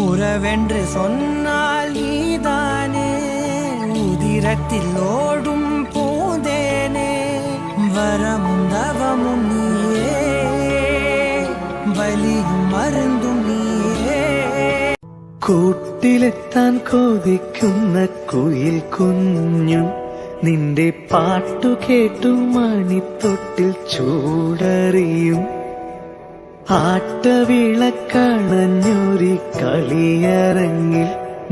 உறவென்று சொன்னால் நீதானே, உதிரத்தில் ஓடும் பூந்தேனே, வரமும் தவமும் நீயே, ബലിയും മരുന്നും നീയേ. കൂട്ടിലെത്താൻ കൊതിക്കുന്ന കുയിൽ കുഞ്ഞും നിന്റെ പാട്ടു കേട്ടു മണിത്തൊട്ടിൽ ചൂടറിയും ആട്ടവിളക്കണഞ്ഞൊരി കളിയരങ്ങിൽ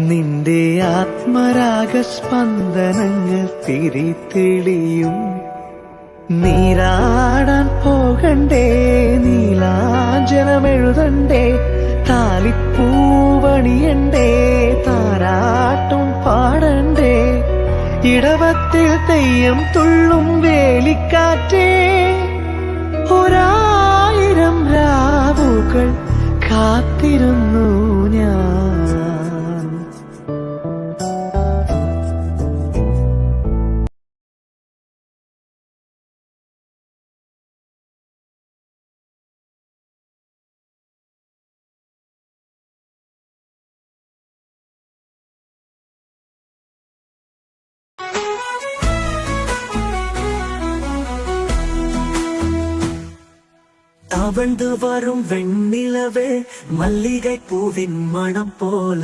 നിന്റെ ആത്മരാഗ സ്പന്ദനങ്ങൾ തിരിതെളിയും. നീരാടാൻ പോകണ്ടേ, നീലാഞ്ജനമെഴുതണ്ടേ, താലിപ്പൂവണിയണ്ടേ, താരാട്ടും പാടണ്ടേ, ഇടവത്തിൽ തെയ്യം തുള്ളും വേലിക്കാറ്റേ, ഒരായിരം രാവുകൾ കാത്തിരുന്നു ഞാൻ. தவழ்ந்து வரும் வெண்ணிலவே, மல்லிகை பூவின் மனம் போல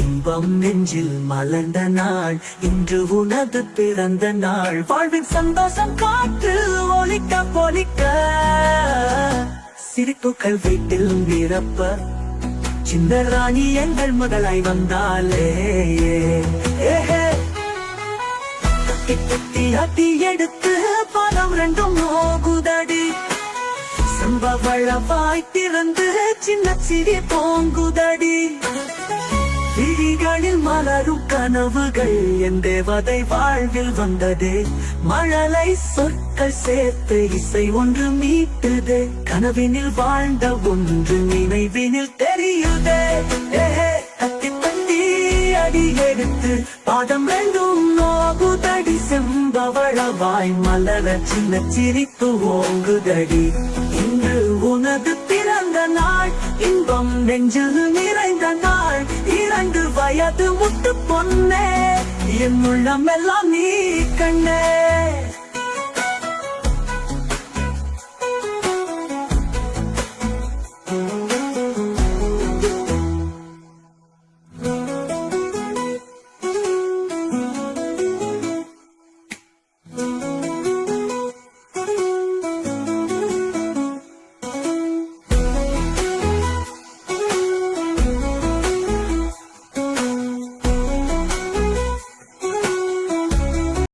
இன்பம் நெஞ்சில் மலர்ந்த நாள் இன்று உனது பிறந்த நாள். வாழ்வின் சந்தோஷம் காற்று ஒலிக்க பொலிக்க, சிரிப்புகள் வீட்டில் நிரப்ப, சின்ன ராணி எங்கள் மகளாய் வந்தாலே. கட்டி அட்டி எடுத்து பலம் ரெண்டும் நோகுதடி, சம்பவளவாய் திறந்து சின்ன சிறி போங்குதடி. விழிகளில் மலரும் கனவுகள் என் தேவதை வாழ்வில் வந்ததே. மழலை சொற்கள் சேர்த்து இசை ஒன்று மீட்டுதே, கனவினில் வாழ்ந்த ஒன்று நினைவினில் தெரியுதே. தட்டி தட்டி அடி எடுத்து பாதம் ரெண்டும் நோகுதடி, செம்பவளவாய் மலர சின்ன சிரிப்பு ஓங்குதடி. இன்று உனது பிறந்த நாள், இன்பம் நெஞ்சில் நிறைந்த நாள், 2 வயது முத்து பொன்னே, என் உள்ளமெல்லாம் நீ கண்ணே.